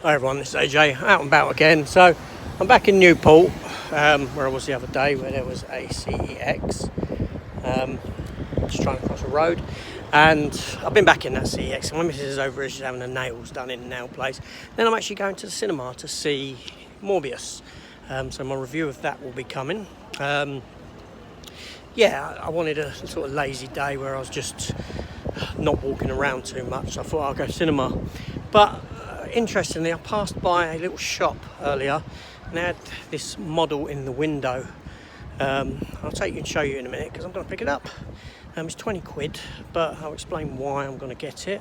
Hi everyone, this is AJ, out and about again. So I'm back in Newport, where I was the other day, where there was a CEX, just trying to cross a road, and I've been back in that CEX, and my missus is over here, she's having her nails done in the nail place. Then I'm actually going to the cinema to see Morbius, so my review of that will be coming. Yeah, I wanted a sort of lazy day where I was just not walking around too much, so I thought I'll go cinema. But interestingly, I passed by a little shop earlier and they had this model in the window. I'll take you and show you in a minute because I'm going to pick it up. It's 20 quid, but I'll explain why I'm going to get it.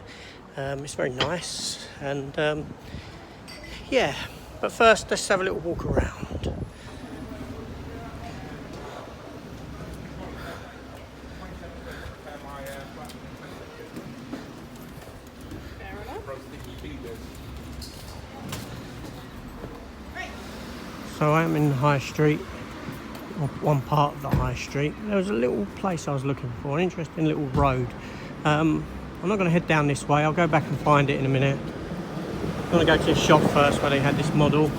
It's very nice, and yeah, but first let's have a little walk around. So I am in the high street, or one part of the high street. There was a little place I was looking for, an interesting little road. I'm not going to head down this way, I'll go back and find it in a minute. I'm going to go to the shop first where they had this model,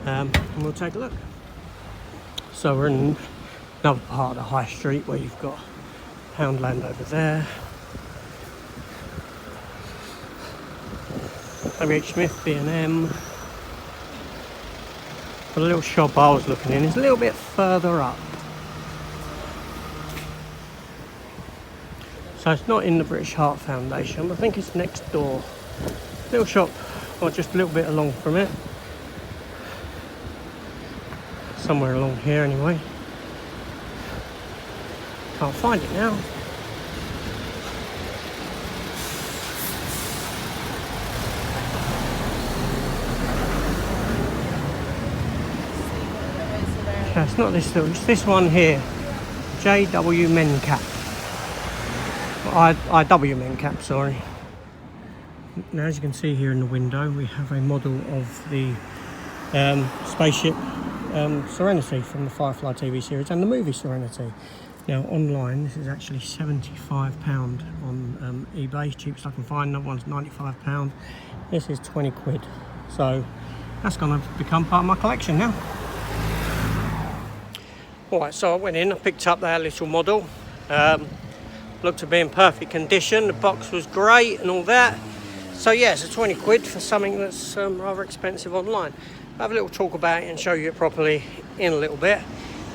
and we'll take a look. So we're in another part of the high street where you've got Poundland over there. W.H. Smith, B&M. The little shop I was looking in is a little bit further up. So it's not in the British Heart Foundation, but I think it's next door. Little shop, or just a little bit along from it. Somewhere along here anyway. Can't find it now. It's not this little, it's this one here, JW Mencap, IW Mencap, sorry. Now as you can see here in the window, we have a model of the spaceship Serenity from the Firefly TV series and the movie Serenity. Now online, this is actually £75 on eBay, cheapest I can find. Another one's £95. This is 20 quid. So that's going to become part of my collection now. Alright, so I went in, I picked up that little model, looked to be in perfect condition, the box was great and all that. So yeah, it's 20 quid for something that's rather expensive online. I'll have a little talk about it and show you it properly in a little bit.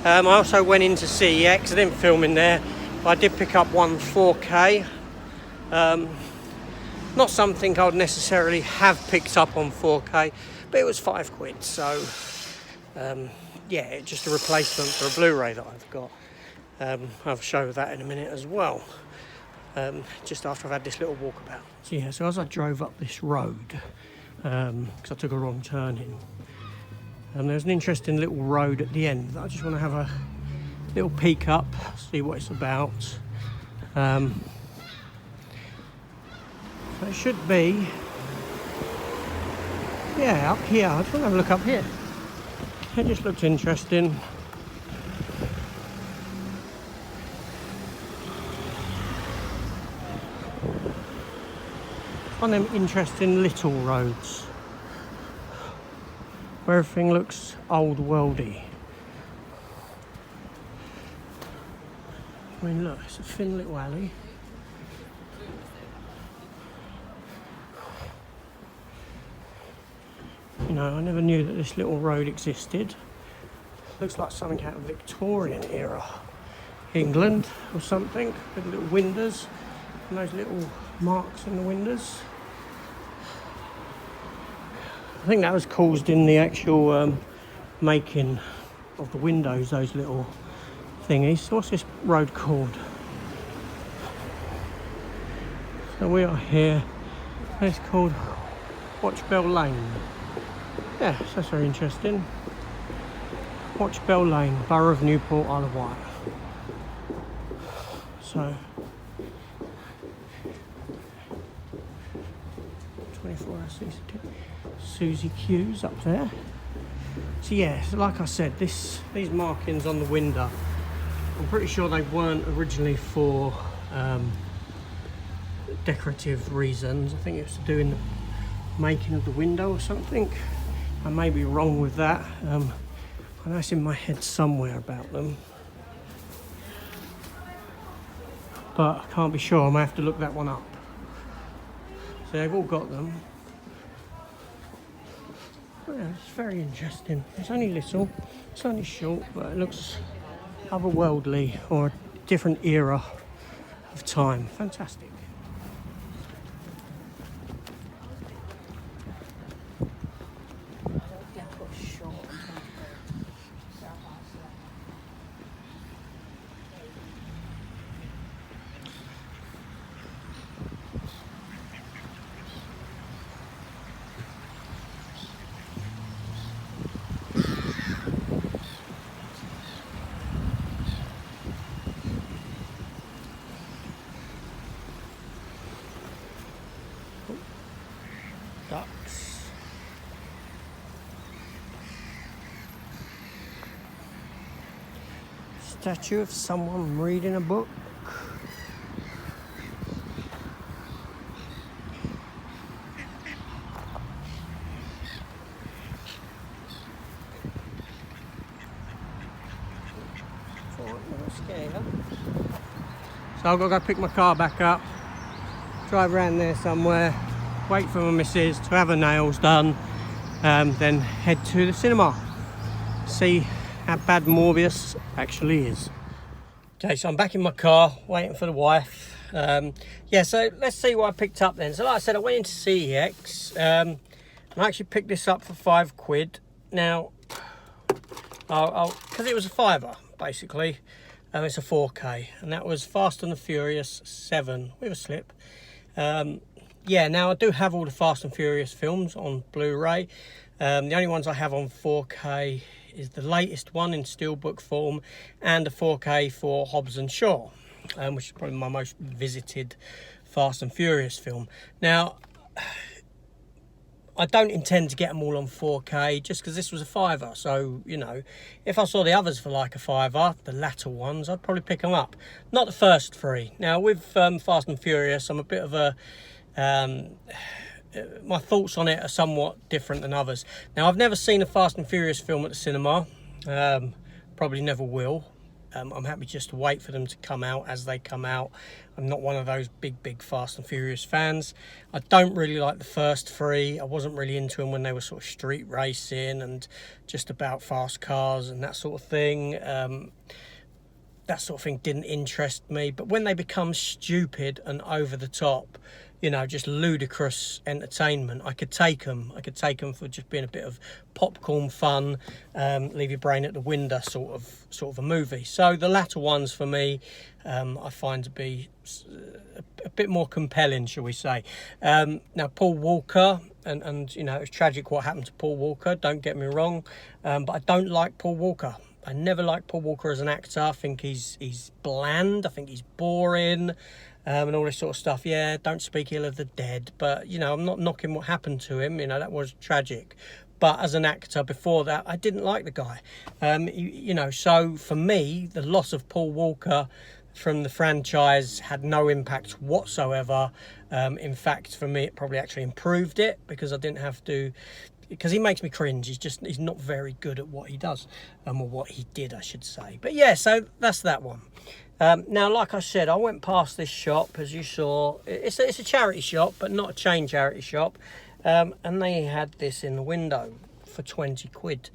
I also went into CEX, I didn't film in there, but I did pick up one 4K. Not something I would necessarily have picked up on 4K, but it was 5 quid, so yeah, it's just a replacement for a Blu-ray that I've got. I'll show that in a minute as well, just after I've had this little walkabout. So yeah, so as I drove up this road, because I took a wrong turn in, and there's an interesting little road at the end that I just want to have a little peek up, see what it's about. So it should be, yeah, up here. I just want to have a look up here. It just looks interesting. One of them interesting little roads where everything looks old worldy. I mean, look, it's a thin little alley. You know, I never knew that this little road existed. Looks like something out of Victorian era England or something, with little windows and those little marks in the windows. I think that was caused in the actual making of the windows, those little thingies. So what's this road called? So we are here, and it's called Watchbell Lane. Yeah, so that's very interesting. Watchbell Lane, Borough of Newport, Isle of Wight. So 24-hour CCTV. Susie Q's up there. So yeah, so like I said, these markings on the window, I'm pretty sure they weren't originally for decorative reasons. I think it was to do in making of the window or something. I may be wrong with that. I know it's in my head somewhere about them, but I can't be sure. I may have to look that one up. So they've all got them. Yeah, it's very interesting. It's only little, it's only short, but it looks otherworldly, or a different era of time. Fantastic. Ducks. Statue of someone reading a book. So I've got to go pick my car back up, drive around there somewhere, wait for my missus to have her nails done, then head to the cinema, see how bad Morbius actually is. Okay, so I'm back in my car waiting for the wife. Yeah, so let's see what I picked up then. So like I said, I went into CEX, and I actually picked this up for £5. Now, because it was a fiver basically. It's a 4K, and that was Fast and the Furious 7 with a slip. Yeah, now I do have all the Fast and Furious films on Blu-ray. The only ones I have on 4K is the latest one in steelbook form, and the 4K for Hobbs and Shaw, which is probably my most visited Fast and Furious film. Now, I don't intend to get them all on 4K just because this was a fiver. So, you know, if I saw the others for like a fiver, the latter ones, I'd probably pick them up. Not the first three. Now, with Fast and Furious, I'm a bit of a... my thoughts on it are somewhat different than others. Now, I've never seen a Fast and Furious film at the cinema. Probably never will. I'm happy just to wait for them to come out as they come out. I'm not one of those big Fast and Furious fans. I don't really like the first three. I wasn't really into them when they were sort of street racing and just about fast cars and that sort of thing. That sort of thing didn't interest me. But when they become stupid and over the top, you know, just ludicrous entertainment, I could take them. I could take them for just being a bit of popcorn fun, leave your brain at the window sort of a movie. So the latter ones for me, I find to be a bit more compelling, shall we say. Now, Paul Walker, and you know, it's tragic what happened to Paul Walker, don't get me wrong, but I don't like Paul Walker. I never liked Paul Walker as an actor. I think he's bland. I think he's boring. And all this sort of stuff. Yeah, don't speak ill of the dead, but you know, I'm not knocking what happened to him. You know, that was tragic. But as an actor before that, I didn't like the guy. You know, so for me, the loss of Paul Walker from the franchise had no impact whatsoever. In fact, for me, it probably actually improved it because I didn't have to. Because he makes me cringe. He's not very good at what he does, or what he did, I should say. But yeah, so that's that one. Now, like I said, I went past this shop, as you saw. It's a charity shop, but not a chain charity shop. And they had this in the window for £20.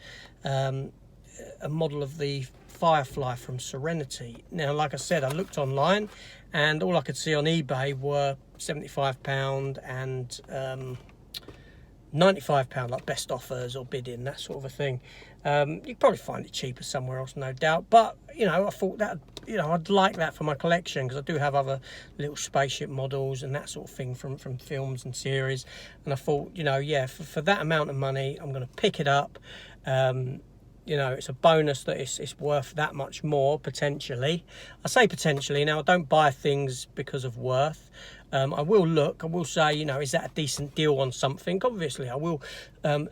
A model of the Firefly from Serenity. Now, like I said, I looked online, and all I could see on eBay were £75 and £95, like best offers or bidding, that sort of a thing. You'd probably find it cheaper somewhere else, no doubt. But, you know, I thought that, you know, I'd like that for my collection because I do have other little spaceship models and that sort of thing from films and series. And I thought, you know, yeah, for that amount of money, I'm going to pick it up. You know, it's a bonus that it's worth that much more, potentially. I say potentially. Now, I don't buy things because of worth. I will say, you know, is that a decent deal on something? Obviously, I will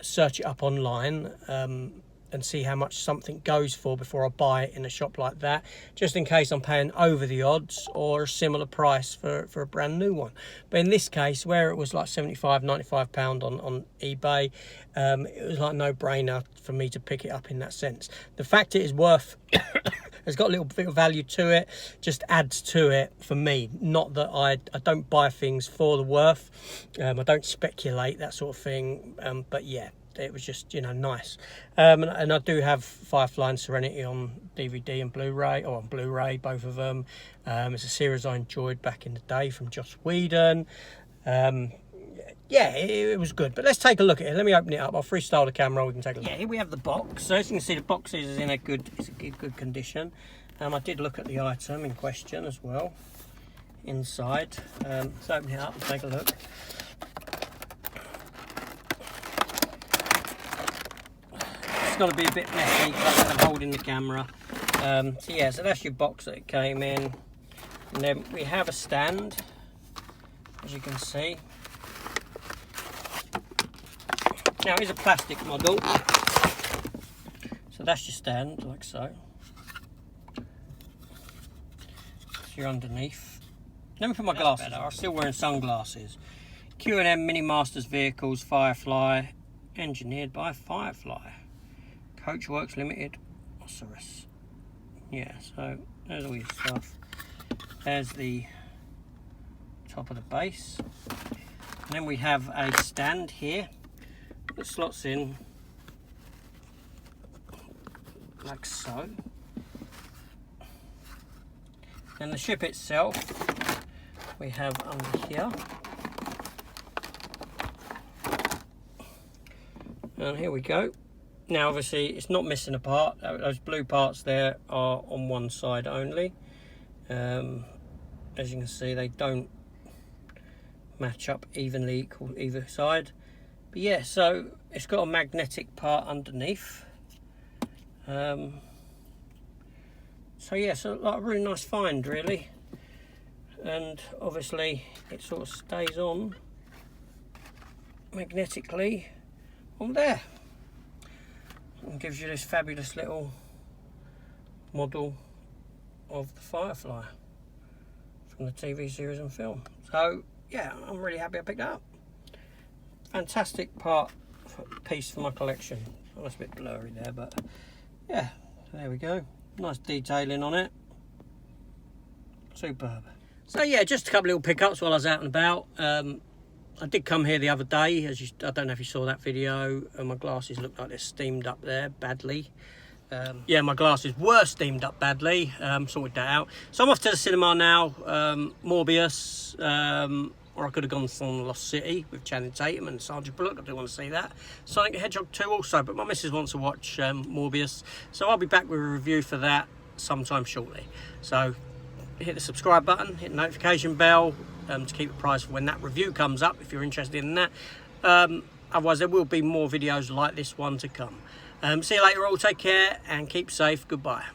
search it up online. and see how much something goes for before I buy it in a shop like that, just in case I'm paying over the odds or a similar price for a brand new one. But in this case, where it was like £75-95 on eBay, it was like no brainer for me to pick it up in that sense. The fact it is worth has got a little bit of value to it, just adds to it for me. Not that I don't buy things for the worth, I don't speculate, that sort of thing, but yeah, it was just, you know, nice. And I do have Firefly and Serenity on DVD and Blu-ray, or on Blu-ray, both of them. It's a series I enjoyed back in the day from Joss Whedon. Yeah, it was good. But let's take a look at it. Let me open it up. I'll freestyle the camera. We can take a look. Yeah, here we have the box. So as you can see, the box is in a good condition. I did look at the item in question as well inside. Let's open it up and take a look. It's going to be a bit messy because I'm holding the camera. So yeah, so that's your box that it came in. And then we have a stand, as you can see. Now it is a plastic model, so that's your stand, like so. That's your underneath. Let me put my glasses on. I'm still wearing sunglasses. Q&M Mini Masters Vehicles Firefly, engineered by Firefly. Coachworks Limited, Osiris. Yeah, so there's all your stuff. There's the top of the base. And then we have a stand here that slots in like so. And the ship itself we have under here. And here we go. Now obviously it's not missing a part. Those blue parts there are on one side only. As you can see, they don't match up evenly equal either side. But yeah, so it's got a magnetic part underneath. So yeah, so like a really nice find really. And obviously it sort of stays on magnetically on there. And gives you this fabulous little model of the Firefly from the TV series and film. So yeah, I'm really happy I picked that up. Fantastic piece for my collection. Oh, that's a bit blurry there, but yeah, there we go. Nice detailing on it. Superb. So yeah, just a couple little pickups while I was out and about. I did come here the other day, I don't know if you saw that video, and my glasses looked like they're steamed up there badly. Yeah, my glasses were steamed up badly, sorted that out. So I'm off to the cinema now, Morbius, or I could have gone from Lost City with Channing Tatum and Sandra Bullock, I do want to see that. Sonic the Hedgehog 2 also, but my missus wants to watch Morbius, so I'll be back with a review for that sometime shortly. So hit the subscribe button, hit the notification bell, to keep apprised for when that review comes up if you're interested in that. Otherwise there will be more videos like this one to come. See you later all, take care and keep safe, goodbye.